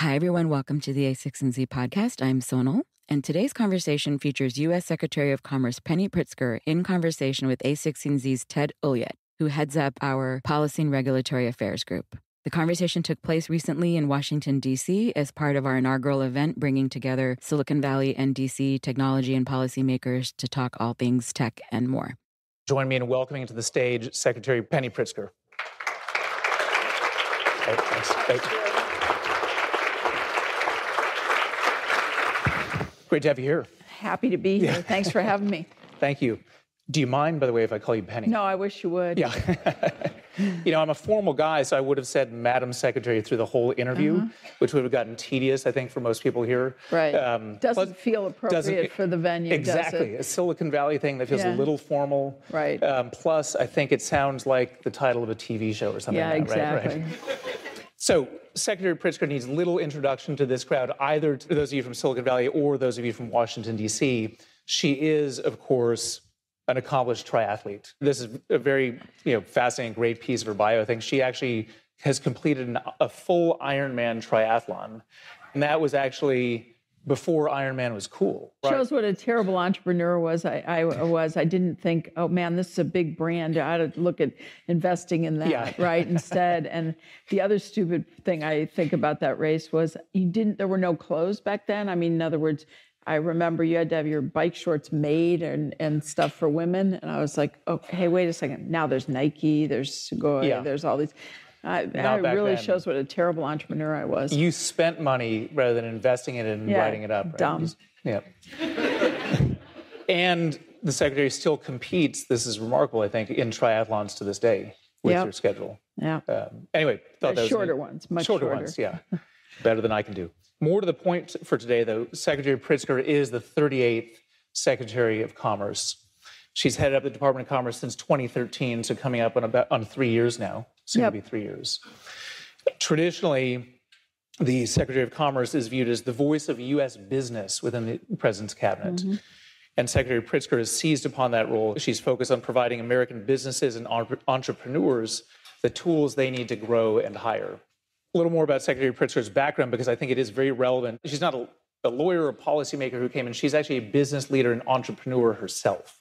Hi, everyone. Welcome to the a16z podcast. I'm Sonal, and today's conversation features U.S. Secretary of Commerce Penny Pritzker in conversation with a16z's Ted Ulyett, who heads up our Policy and Regulatory Affairs group. The conversation took place recently in Washington, D.C. as part of our inaugural event, bringing together Silicon Valley and D.C. technology and policymakers to talk all things tech and more. Join me in welcoming to the stage Secretary Penny Pritzker. Thanks. Great to have you here. Happy to be here. Thanks for having me. Thank you. Do you mind, by the way, if I call you Penny? No, I wish you would. Yeah. I'm a formal guy, so I would have said Madam Secretary through the whole interview, which would have gotten tedious, I think, for most people here. Right. Doesn't feel appropriate for the venue, exactly. does it? A Silicon Valley thing that feels a little formal. Right. Plus, I think it sounds like the title of a TV show or something like that. Exactly. Right? So, Secretary Pritzker needs little introduction to this crowd, either to those of you from Silicon Valley or those of you from Washington, D.C. She is, of course, an accomplished triathlete. This is a very fascinating, great piece of her bio. I think she actually has completed a full Ironman triathlon, and that was actually before Ironman was cool. Right? Shows what a terrible entrepreneur I didn't think, oh man, this is a big brand. I ought to look at investing in that, right? Instead. And the other stupid thing I think about that race was there were no clothes back then. I mean, in other words, I remember you had to have your bike shorts made and stuff for women. And I was like, oh, hey, wait a second. Now there's Nike, there's Sugoi, there's all these. It really shows what a terrible entrepreneur I was. You spent money rather than investing in it and writing it up. Right? Dumb. And the Secretary still competes, this is remarkable, I think, in triathlons to this day with your schedule. Yeah. Anyway, thought that was shorter ones, much shorter. Ones, yeah. Better than I can do. More to the point for today, though, Secretary Pritzker is the 38th Secretary of Commerce. She's headed up the Department of Commerce since 2013, so coming up on 3 years now, soon to be 3 years. Traditionally, the Secretary of Commerce is viewed as the voice of U.S. business within the President's cabinet. Mm-hmm. And Secretary Pritzker has seized upon that role. She's focused on providing American businesses and entrepreneurs the tools they need to grow and hire. A little more about Secretary Pritzker's background, because I think it is very relevant. She's not a lawyer or policymaker who came in. She's actually a business leader and entrepreneur herself.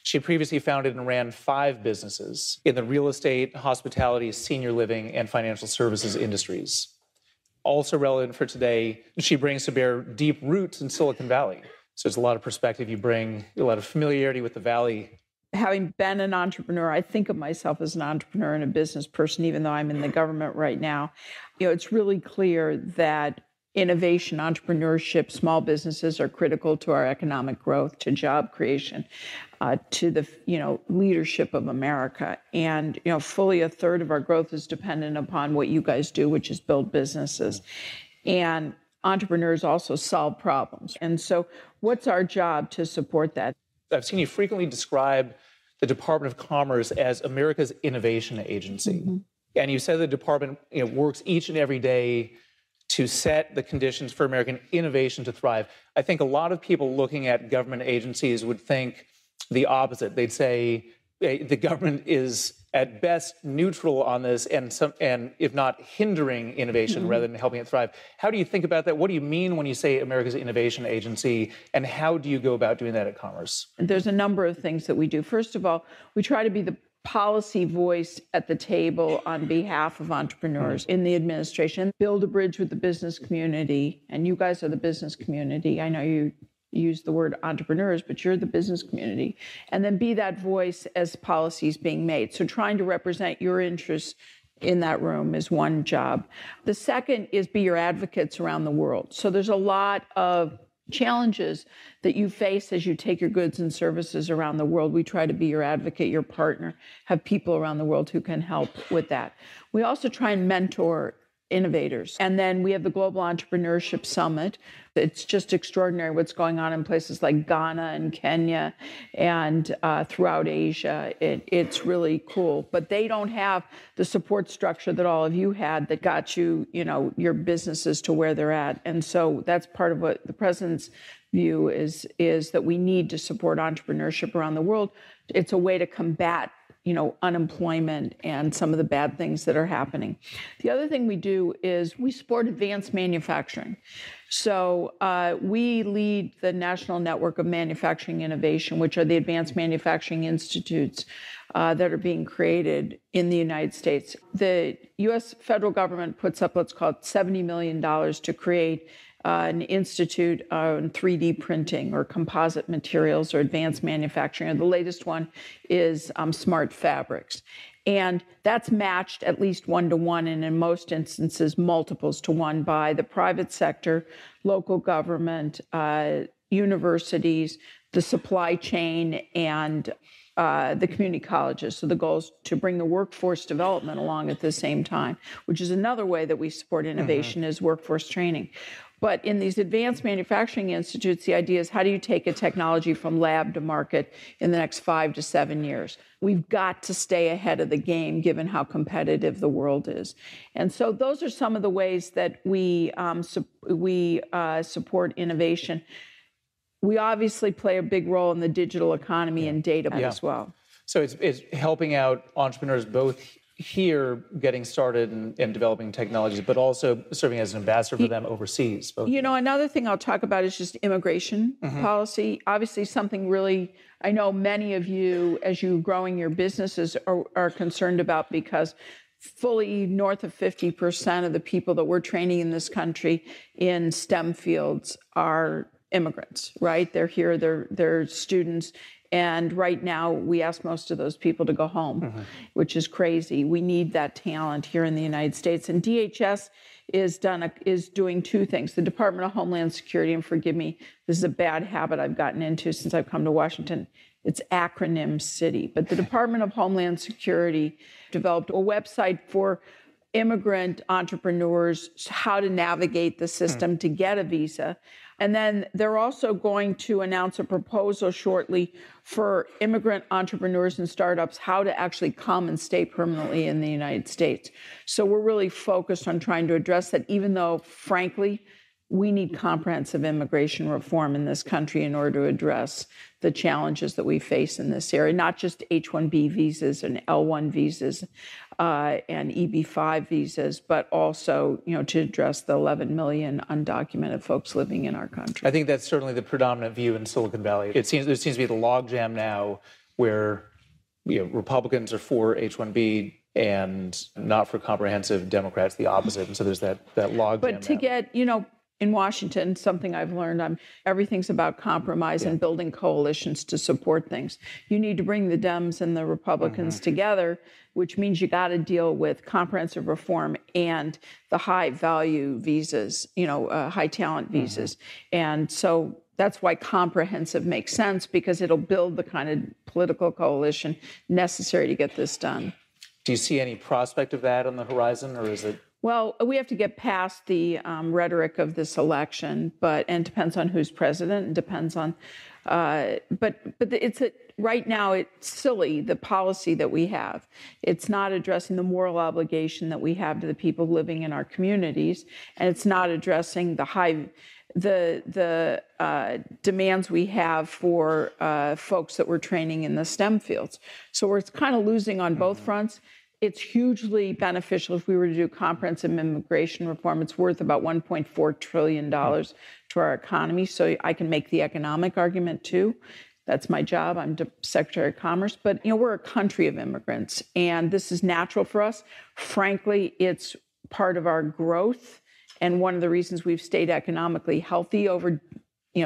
She previously founded and ran 5 businesses in the real estate, hospitality, senior living, and financial services industries. Also relevant for today, she brings to bear deep roots in Silicon Valley. So there's a lot of perspective you bring, a lot of familiarity with the Valley. Having been an entrepreneur, I think of myself as an entrepreneur and a business person, even though I'm in the government right now. It's really clear that innovation, entrepreneurship, small businesses are critical to our economic growth, to job creation, to the leadership of America. And fully a third of our growth is dependent upon what you guys do, which is build businesses. And entrepreneurs also solve problems. And so what's our job to support that? I've seen you frequently describe the Department of Commerce as America's innovation agency. Mm-hmm. And you said the department works each and every day to set the conditions for American innovation to thrive. I think a lot of people looking at government agencies would think the opposite. They'd say the government is at best neutral on this and if not hindering innovation rather than helping it thrive. How do you think about that? What do you mean when you say America's innovation agency, and how do you go about doing that at Commerce? There's a number of things that we do. First of all, we try to be the policy voice at the table on behalf of entrepreneurs in the administration, build a bridge with the business community, and you guys are the business community. I know you use the word entrepreneurs, but you're the business community, and then be that voice as policies being made. So trying to represent your interests in that room is one job. The second is be your advocates around the world. So there's a lot of challenges that you face as you take your goods and services around the world. We try to be your advocate, your partner, have people around the world who can help with that. We also try and mentor innovators. And then we have the Global Entrepreneurship Summit. It's just extraordinary what's going on in places like Ghana and Kenya and throughout Asia. It's really cool. But they don't have the support structure that all of you had that got you, your businesses to where they're at. And so that's part of what the president's view is that we need to support entrepreneurship around the world. It's a way to combat unemployment and some of the bad things that are happening. The other thing we do is we support advanced manufacturing. So we lead the National Network of Manufacturing Innovation, which are the advanced manufacturing institutes that are being created in the United States. The U.S. federal government puts up what's called $70 million to create an institute on 3D printing or composite materials or advanced manufacturing. And the latest one is smart fabrics. And that's matched at least 1-to-1, and in most instances, multiples to 1 by the private sector, local government, universities, the supply chain, and the community colleges. So the goal is to bring the workforce development along at the same time, which is another way that we support innovation is workforce training. But in these advanced manufacturing institutes, the idea is how do you take a technology from lab to market in the next 5 to 7 years? We've got to stay ahead of the game given how competitive the world is. And so those are some of the ways that we support innovation. We obviously play a big role in the digital economy and data as well. So it's helping out entrepreneurs both here getting started and developing technologies, but also serving as an ambassador for them overseas. Another thing I'll talk about is just immigration policy. Obviously, something really, I know many of you, as you're growing your businesses, are concerned about, because fully north of 50% of the people that we're training in this country in STEM fields are immigrants, right? They're here, they're students. And right now, we ask most of those people to go home, which is crazy. We need that talent here in the United States. And DHS is doing two things. The Department of Homeland Security, and forgive me, this is a bad habit I've gotten into since I've come to Washington. It's acronym city. But the Department of Homeland Security developed a website for immigrant entrepreneurs, how to navigate the system to get a visa. And then they're also going to announce a proposal shortly for immigrant entrepreneurs and startups, how to actually come and stay permanently in the United States. So we're really focused on trying to address that, even though, frankly, we need comprehensive immigration reform in this country in order to address the challenges that we face in this area, not just H-1B visas and L-1 visas and EB-5 visas, but also, to address the 11 million undocumented folks living in our country. I think that's certainly the predominant view in Silicon Valley. There seems to be the logjam now where Republicans are for H-1B and not for comprehensive, Democrats the opposite. And so there's that logjam. But to get, in Washington, something I've learned, everything's about compromise and building coalitions to support things. You need to bring the Dems and the Republicans together, which means you got to deal with comprehensive reform and the high value visas, high talent visas. And so that's why comprehensive makes sense, because it'll build the kind of political coalition necessary to get this done. Do you see any prospect of that on the horizon, or is it? Well, we have to get past the rhetoric of this election, and it depends on who's president, and depends on, right now it's silly, the policy that we have. It's not addressing the moral obligation that we have to the people living in our communities, and it's not addressing the demands we have for folks that we're training in the STEM fields. So we're kind of losing on both fronts. It's hugely beneficial if we were to do comprehensive immigration reform. It's worth about $1.4 trillion to our economy. So I can make the economic argument too. That's my job. I'm Secretary of Commerce. But we're a country of immigrants, and this is natural for us. Frankly, it's part of our growth, and one of the reasons we've stayed economically healthy over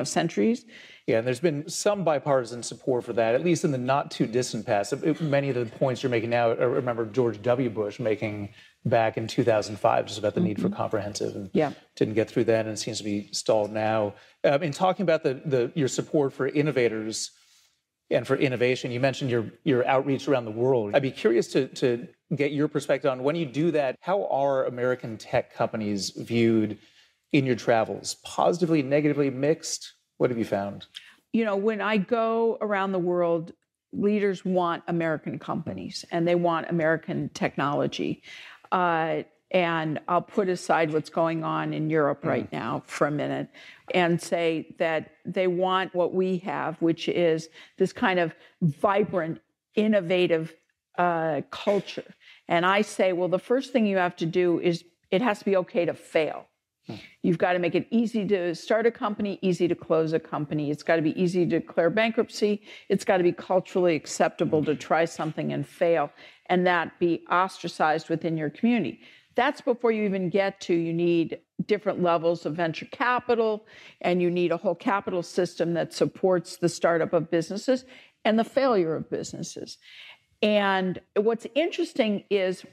centuries. Yeah, and there's been some bipartisan support for that, at least in the not too distant past. Many of the points you're making now, I remember George W. Bush making back in 2005, just about the need for comprehensive, and didn't get through that, and it seems to be stalled now. In talking about your support for innovators and for innovation, you mentioned your outreach around the world. I'd be curious to get your perspective on, when you do that, how are American tech companies viewed in your travels? Positively, negatively, mixed? What have you found? When I go around the world, leaders want American companies and they want American technology. And I'll put aside what's going on in Europe right now for a minute and say that they want what we have, which is this kind of vibrant, innovative culture. And I say, well, the first thing you have to do is it has to be okay to fail. You've got to make it easy to start a company, easy to close a company. It's got to be easy to declare bankruptcy. It's got to be culturally acceptable to try something and fail and that be ostracized within your community. That's before you even get to, you need different levels of venture capital, and you need a whole capital system that supports the startup of businesses and the failure of businesses. And what's interesting is,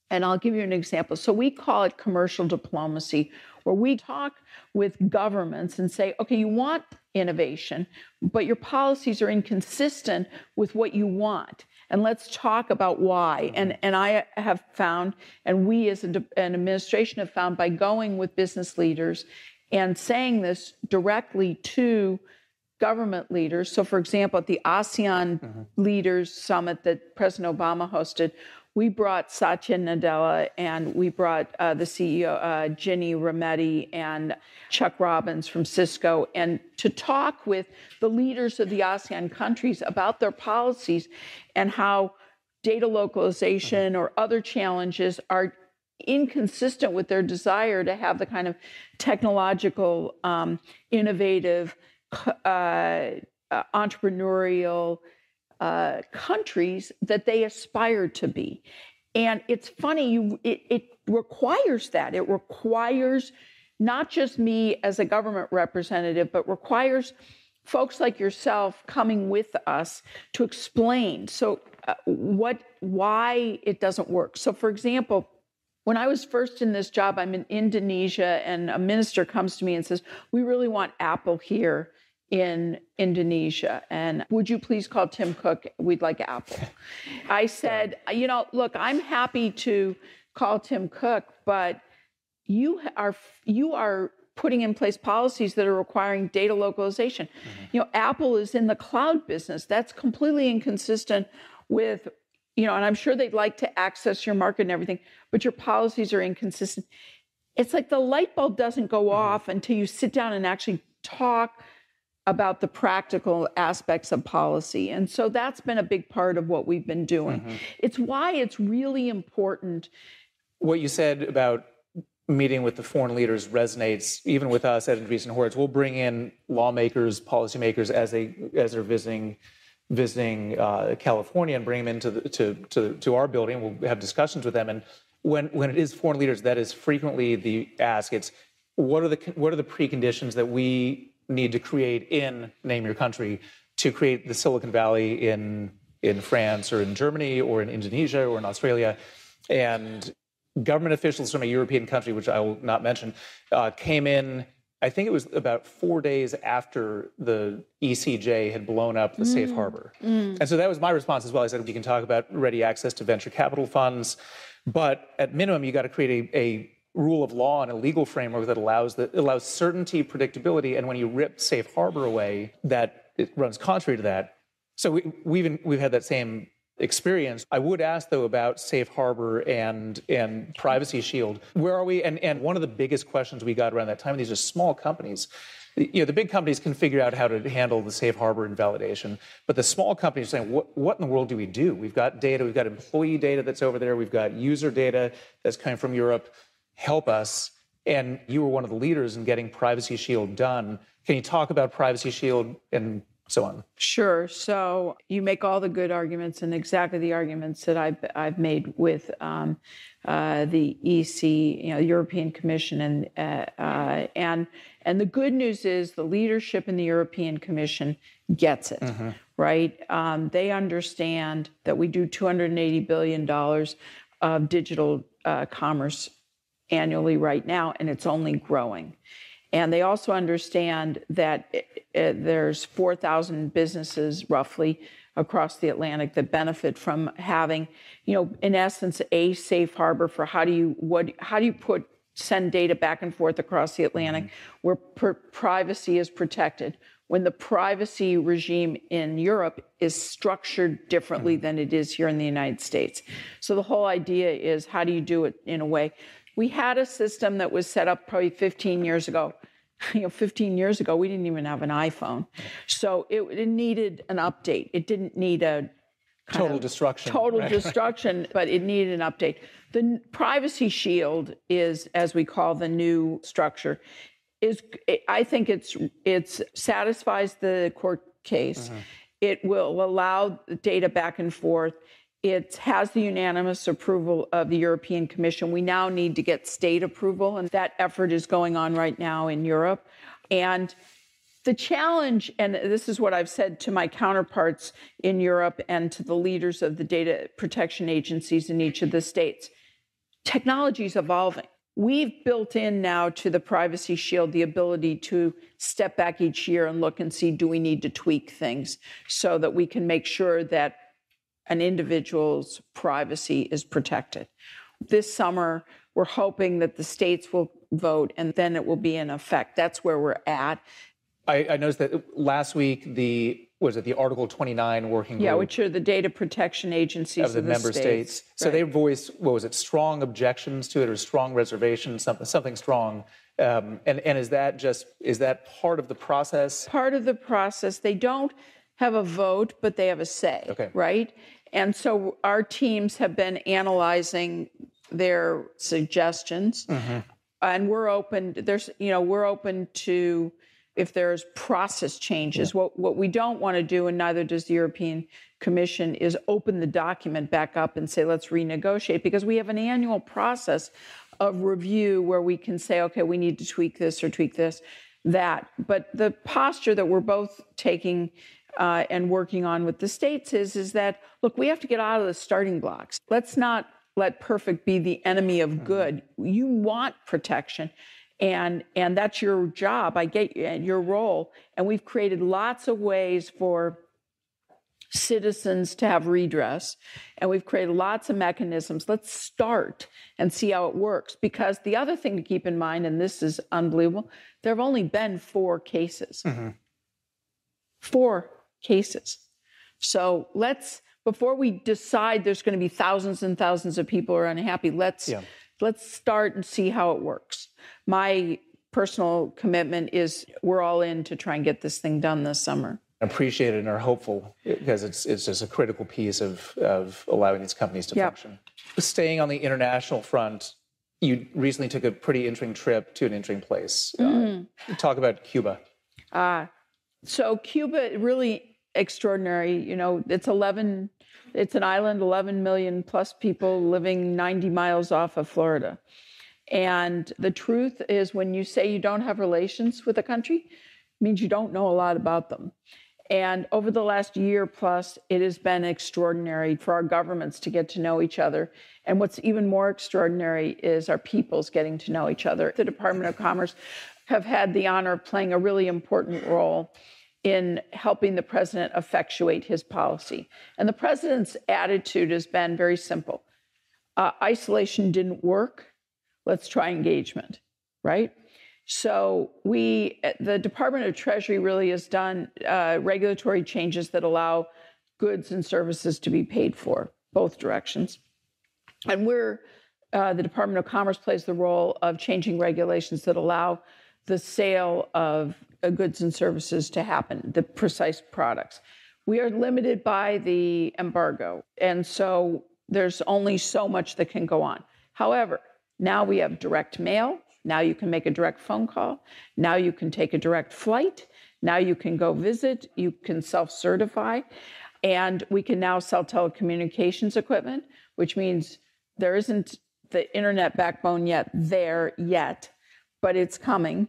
and I'll give you an example. So we call it commercial diplomacy, where we talk with governments and say, okay, you want innovation, but your policies are inconsistent with what you want. And let's talk about why. And I have found, and we as an administration have found, by going with business leaders and saying this directly to government leaders. So, for example, at the ASEAN Leaders Summit that President Obama hosted, we brought Satya Nadella and we brought the CEO, Ginny Rometty, and Chuck Robbins from Cisco, and to talk with the leaders of the ASEAN countries about their policies and how data localization or other challenges are inconsistent with their desire to have the kind of technological, innovative, entrepreneurial countries that they aspire to be. And it's funny, it requires that. It requires not just me as a government representative, but requires folks like yourself coming with us to explain why it doesn't work. So, for example, when I was first in this job, I'm in Indonesia, and a minister comes to me and says, we really want Apple here in Indonesia, and would you please call Tim Cook? We'd like Apple. I said, look, I'm happy to call Tim Cook, but you are putting in place policies that are requiring data localization. Apple is in the cloud business. That's completely inconsistent with, and I'm sure they'd like to access your market and everything, but your policies are inconsistent. It's like the light bulb doesn't go off until you sit down and actually talk about the practical aspects of policy. And so that's been a big part of what we've been doing. It's why it's really important. What you said about meeting with the foreign leaders resonates even with us at Andreessen Horowitz. We'll bring in lawmakers, policymakers as they're visiting California, and bring them into to our building. We'll have discussions with them. And when it is foreign leaders, that is frequently the ask. It's what are the preconditions that we need to create in, name your country, to create the Silicon Valley in France or in Germany or in Indonesia or in Australia. And government officials from a European country, which I will not mention, came in, I think it was about 4 days after the ECJ had blown up the safe harbor. And so that was my response as well. I said, we can talk about ready access to venture capital funds, but at minimum, you got to create a rule of law and a legal framework that allows certainty, predictability, and when you rip safe harbor away, that it runs contrary to that. So we've had that same experience. I would ask though about safe harbor and privacy shield. Where are we? And one of the biggest questions we got around that time, these are small companies. The big companies can figure out how to handle the safe harbor and validation, but the small companies are saying, what in the world do we do? We've got data, we've got employee data that's over there, we've got user data that's coming from Europe. Help us. And you were one of the leaders in getting Privacy Shield done. Can you talk about Privacy Shield and so on? Sure. So you make all the good arguments and exactly the arguments that I've made with the EC, European Commission, and the good news is the leadership in the European Commission gets it, right? They understand that we do $280 billion of digital commerce annually right now, and it's only growing. And they also understand that there's 4,000 businesses roughly across the Atlantic that benefit from having, in essence, a safe harbor for how do you send data back and forth across the Atlantic where privacy is protected, when the privacy regime in Europe is structured differently than it is here in the United States. So the whole idea is, how do you do it in a way? We had a system that was set up probably 15 years ago. 15 years ago, we didn't even have an iPhone. So it needed an update. It didn't need a total destruction. Total right? destruction, but it needed an update. The Privacy Shield is, as we call the new structure, I think it satisfies the court case. It will allow data back and forth. It has the unanimous approval of the European Commission. We now need to get state approval, and that effort is going on right now in Europe. And the challenge, and this is what I've said to my counterparts in Europe and to the leaders of the data protection agencies in each of the states, technology is evolving. We've built in now to the Privacy Shield the ability to step back each year and look and see, do we need to tweak things so that we can make sure that an individual's privacy is protected. This summer, we're hoping that the states will vote and then it will be in effect. That's where we're at. I noticed that last week, the Article 29 working group? Yeah, which are the data protection agencies of the member states. So they voiced, strong objections to it or strong reservations, something strong. And is that part of the process? Part of the process. They don't have a vote, but they have a say, right? And so our teams have been analyzing their suggestions, and we're open. We're open to if there's process changes. What we don't want to do, and neither does the European Commission, is open the document back up and say, let's renegotiate, because we have an annual process of review where we can say, okay, we need to tweak this or tweak this, that. But the posture that we're both taking and working on with the states is that, look, we have to get out of the starting blocks. Let's not let perfect be the enemy of good. You want protection. And that's your job. I get your role. And we've created lots of ways for citizens to have redress. And we've created lots of mechanisms. Let's start and see how it works. Because the other thing to keep in mind, and this is unbelievable, there have only been 4 cases. 4 cases. So before we decide there's going to be thousands and thousands of people who are unhappy, let's start and see how it works. My personal commitment is we're all in to try and get this thing done this summer. Appreciate it and are hopeful because it's just a critical piece of allowing these companies to function. Staying on the international front, you recently took a pretty interesting trip to an interesting place. Talk about Cuba. So Cuba, really extraordinary. It's an island, 11 million plus people living 90 miles off of Florida. And the truth is, when you say you don't have relations with a country, it means you don't know a lot about them. And over the last year plus, it has been extraordinary for our governments to get to know each other. And what's even more extraordinary is our peoples getting to know each other. The Department of Commerce have had the honor of playing a really important role in helping the president effectuate his policy. And the president's attitude has been very simple. Isolation didn't work. Let's try engagement, right? So the Department of Treasury really has done regulatory changes that allow goods and services to be paid for, both directions. And the Department of Commerce plays the role of changing regulations that allow the sale of goods and services to happen, the precise products. We are limited by the embargo, and so there's only so much that can go on. However, now we have direct mail. Now you can make a direct phone call. Now you can take a direct flight. Now you can go visit. You can self-certify. And we can now sell telecommunications equipment, which means there isn't the internet backbone yet, but it's coming.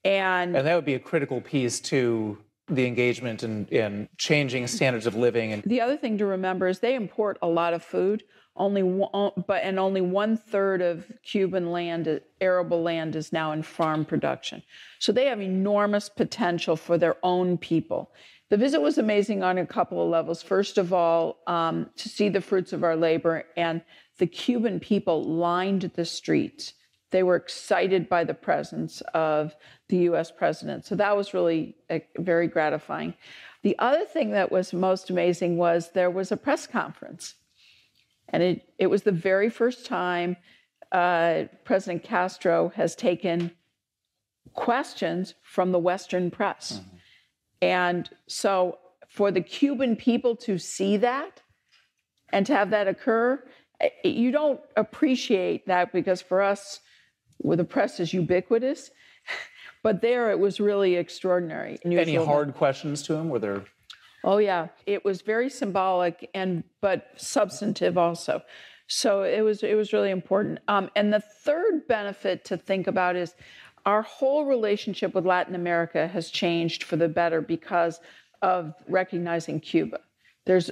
And that would be a critical piece to the engagement in changing standards of living. And the other thing to remember is they import a lot of food. Only 1/3 of Cuban land, arable land, is now in farm production. So they have enormous potential for their own people. The visit was amazing on a couple of levels. First of all, to see the fruits of our labor, and the Cuban people lined the streets. They were excited by the presence of the U.S. president. So that was really very gratifying. The other thing that was most amazing was there was a press conference. And it was the very first time President Castro has taken questions from the Western press. And so for the Cuban people to see that And to have that occur, you don't appreciate that because for us, the press is ubiquitous. But there it was really extraordinary. Any hard questions to him? Were there? Oh, yeah. It was very symbolic but substantive also. So it was really important. And the third benefit to think about is our whole relationship with Latin America has changed for the better because of recognizing Cuba. There's,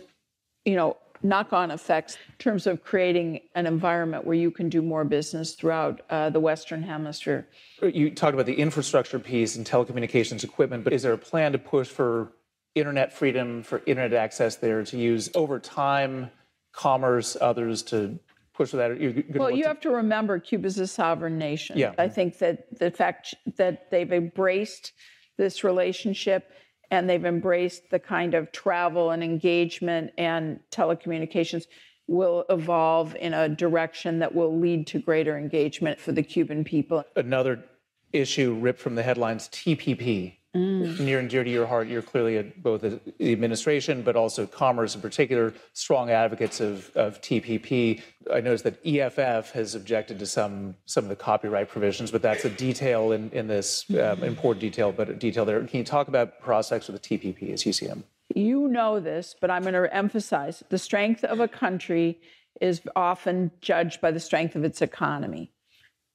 knock-on effects in terms of creating an environment where you can do more business throughout the Western Hemisphere. You talked about the infrastructure piece and telecommunications equipment, but is there a plan to push for internet freedom, for internet access there, to use over time commerce, others to push for that? You have to remember Cuba's a sovereign nation. Yeah. I think that the fact that they've embraced this relationship and they've embraced the kind of travel and engagement and telecommunications will evolve in a direction that will lead to greater engagement for the Cuban people. Another issue ripped from the headlines, TPP. Near and dear to your heart. You're clearly both the administration, but also commerce in particular, strong advocates of TPP. I noticed that EFF has objected to some of the copyright provisions, but that's a detail in this important detail, but a detail there. Can you talk about prospects with the TPP as you see them? You know this, but I'm going to emphasize the strength of a country is often judged by the strength of its economy.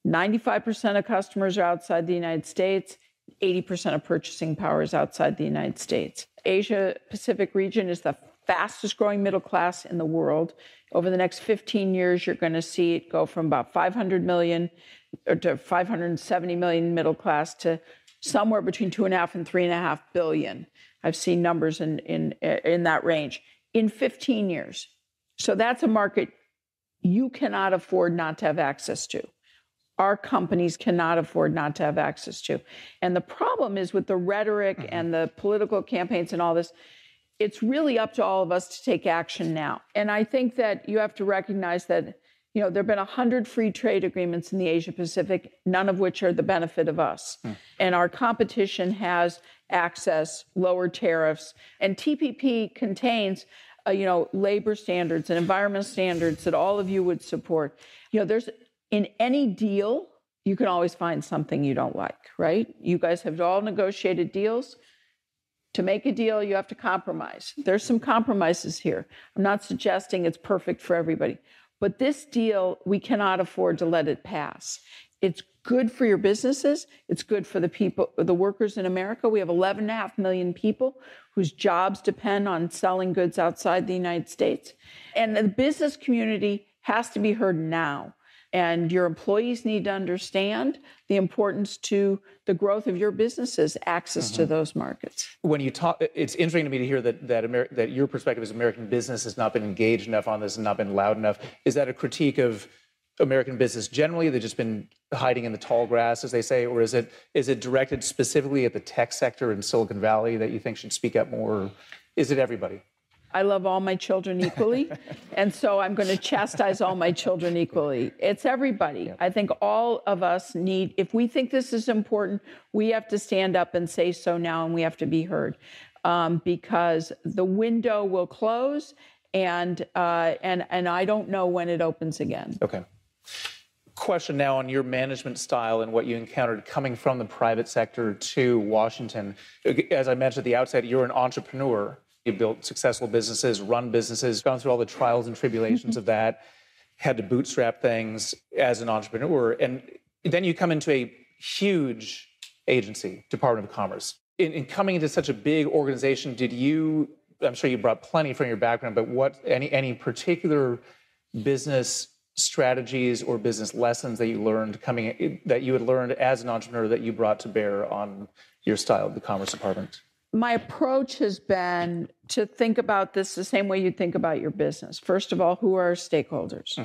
95% of customers are outside the United States. 80% of purchasing power is outside the United States. Asia Pacific region is the fastest growing middle class in the world. Over the next 15 years, you're going to see it go from about 500 million to 570 million middle class to somewhere between 2.5 and 3.5 billion. I've seen numbers in that range in 15 years. So that's a market you cannot afford not to have access to. Our companies cannot afford not to have access to. And the problem is with the rhetoric and the political campaigns and all this, it's really up to all of us to take action now. And I think that you have to recognize that, there have been 100 free trade agreements in the Asia Pacific, none of which are the benefit of us. And our competition has access, lower tariffs, and TPP contains, labor standards and environmental standards that all of you would support. In any deal, you can always find something you don't like, right? You guys have all negotiated deals. To make a deal, you have to compromise. There's some compromises here. I'm not suggesting it's perfect for everybody. But this deal, we cannot afford to let it pass. It's good for your businesses. It's good for the people, the workers in America. We have 11.5 million people whose jobs depend on selling goods outside the United States. And the business community has to be heard now. And your employees need to understand the importance to the growth of your businesses, access to those markets. When you talk, it's interesting to me to hear that your perspective as American business has not been engaged enough on this and not been loud enough. Is that a critique of American business generally? They've just been hiding in the tall grass, as they say, or is it directed specifically at the tech sector in Silicon Valley that you think should speak up more? Is it everybody? I love all my children equally, and so I'm going to chastise all my children equally. It's everybody. Yeah. I think all of us need, if we think this is important, we have to stand up and say so now, and we have to be heard, because the window will close, and I don't know when it opens again. Okay. Question now on your management style and what you encountered coming from the private sector to Washington. As I mentioned at the outset, you're an entrepreneur. You built successful businesses, run businesses, gone through all the trials and tribulations of that, had to bootstrap things as an entrepreneur. And then you come into a huge agency, Department of Commerce. In coming into such a big organization, I'm sure you brought plenty from your background, but any particular business strategies or business lessons that you had learned as an entrepreneur that you brought to bear on your style of the Commerce Department? My approach has been to think about this the same way you think about your business. First of all, who are our stakeholders?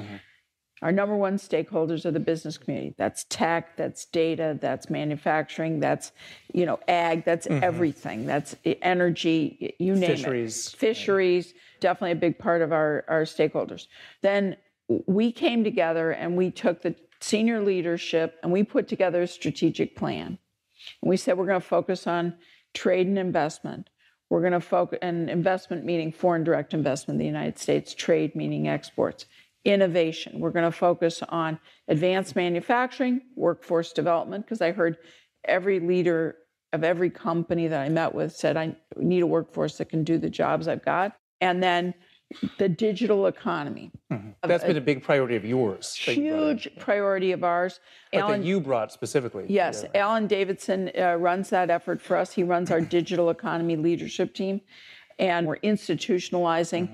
Our number one stakeholders are the business community. That's tech, that's data, that's manufacturing, that's, ag, that's everything. That's energy, you name Fisheries. it. Fisheries, definitely a big part of our stakeholders. Then we came together and we took the senior leadership and we put together a strategic plan. And we said we're going to focus on trade and investment. We're going to focus, and investment meaning foreign direct investment in the United States, trade meaning exports. Innovation, we're going to focus on advanced manufacturing, workforce development, because I heard every leader of every company that I met with said, I need a workforce that can do the jobs I've got. And then the digital economy. Mm-hmm. That's been a big priority of yours. Huge priority of ours. That you brought specifically. Yes, yeah. Alan Davidson runs that effort for us. He runs our digital economy leadership team, and we're institutionalizing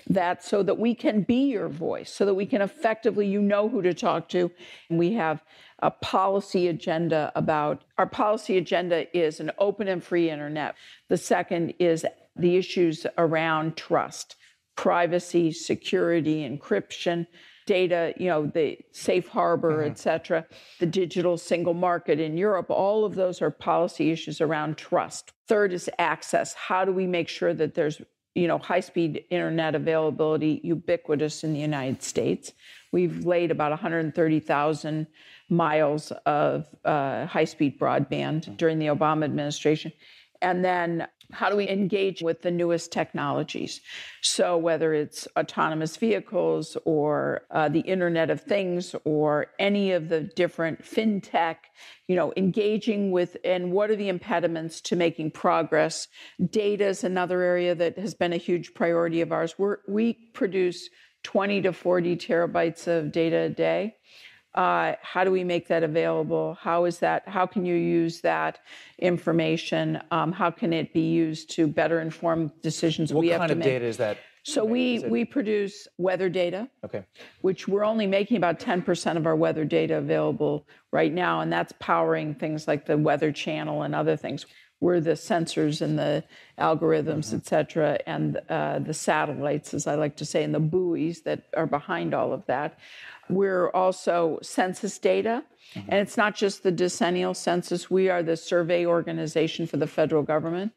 that so that we can be your voice, so that we can effectively, you know who to talk to. And we have a policy agenda about, our policy agenda is an open and free internet. The second is the issues around trust, privacy, security, encryption, data, the safe harbor, et cetera, the digital single market in Europe. All of those are policy issues around trust. Third is access. How do we make sure that there's high-speed internet availability ubiquitous in the United States? We've laid about 130,000 miles of high-speed broadband during the Obama administration. And then how do we engage with the newest technologies? So whether it's autonomous vehicles or the Internet of Things or any of the different fintech, engaging with, and what are the impediments to making progress? Data is another area that has been a huge priority of ours. We produce 20 to 40 terabytes of data a day. How do we make that available? How can you use that information? How can it be used to better inform decisions we have to make? What kind of data is that? So we produce weather data, which we're only making about 10% of our weather data available right now, and that's powering things like the Weather Channel and other things. We're the sensors and the algorithms, et cetera, and the satellites, as I like to say, and the buoys that are behind all of that. We're also census data, and it's not just the decennial census. We are the survey organization for the federal government.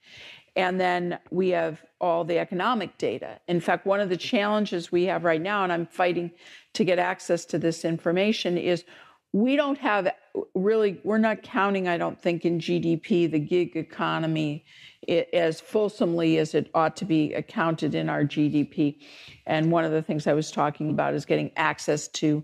And then we have all the economic data. In fact, one of the challenges we have right now, and I'm fighting to get access to this information, is we don't have we're not counting, I don't think, in GDP, the gig economy, as fulsomely as it ought to be accounted in our GDP. And one of the things I was talking about is getting access to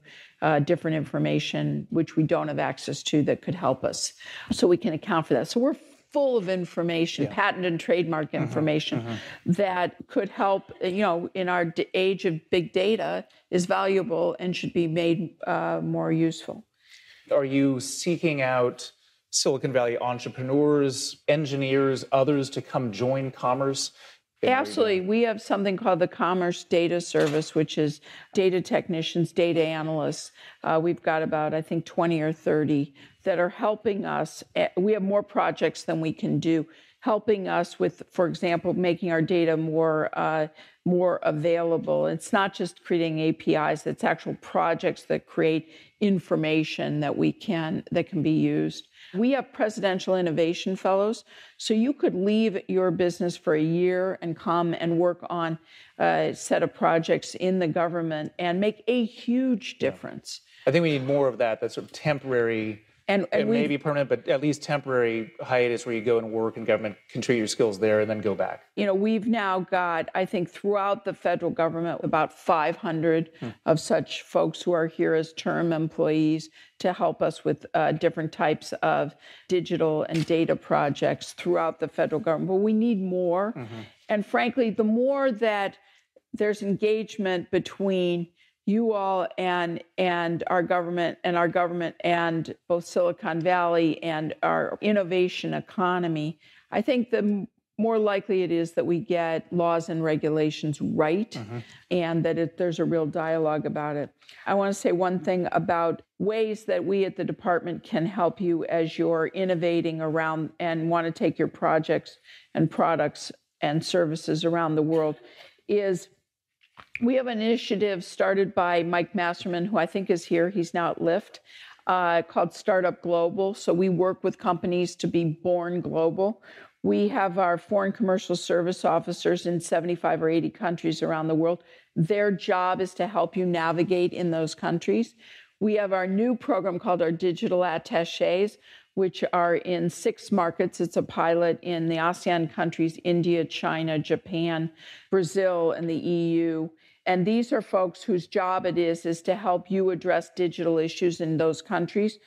different information, which we don't have access to, that could help us, so we can account for that. So we're full of information, patent and trademark information that could help, in our age of big data, is valuable and should be made more useful. Are you seeking out Silicon Valley entrepreneurs, engineers, others to come join Commerce? Absolutely. We have something called the Commerce Data Service, which is data technicians, data analysts. We've got about, I think, 20 or 30 that are helping us. We have more projects than we can do, helping us with, for example, making our data more available. It's not just creating APIs, it's actual projects that create information that can be used. We have presidential innovation fellows, so you could leave your business for a year and come and work on a set of projects in the government and make a huge difference. I think we need more of that sort of temporary, and maybe permanent, but at least temporary hiatus where you go and work in government, contribute your skills there, and then go back. We've now got, I think, throughout the federal government, about 500 of such folks who are here as term employees to help us with different types of digital and data projects throughout the federal government. But we need more. And frankly, the more that there's engagement between you all and our government and both Silicon Valley and our innovation economy, I think the more likely it is that we get laws and regulations right, and that there's a real dialogue about it. I want to say one thing about ways that we at the department can help you as you're innovating around and want to take your projects and products and services around the world is we have an initiative started by Mike Masterman, who I think is here. He's now at Lyft, called Startup Global. So we work with companies to be born global. We have our foreign commercial service officers in 75 or 80 countries around the world. Their job is to help you navigate in those countries. We have our new program called our Digital Attaches, which are in 6 markets. It's a pilot in the ASEAN countries, India, China, Japan, Brazil, and the EU. And these are folks whose job it is to help you address digital issues in those countries,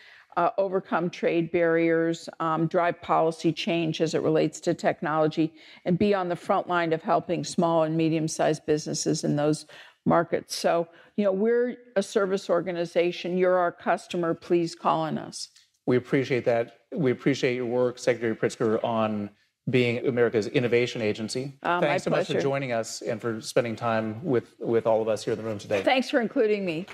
overcome trade barriers, drive policy change as it relates to technology, and be on the front line of helping small and medium-sized businesses in those markets. So, we're a service organization. You're our customer. Please call on us. We appreciate that. We appreciate your work, Secretary Pritzker, on being America's innovation agency. Thanks so much for joining us and for spending time with all of us here in the room today. Thanks for including me.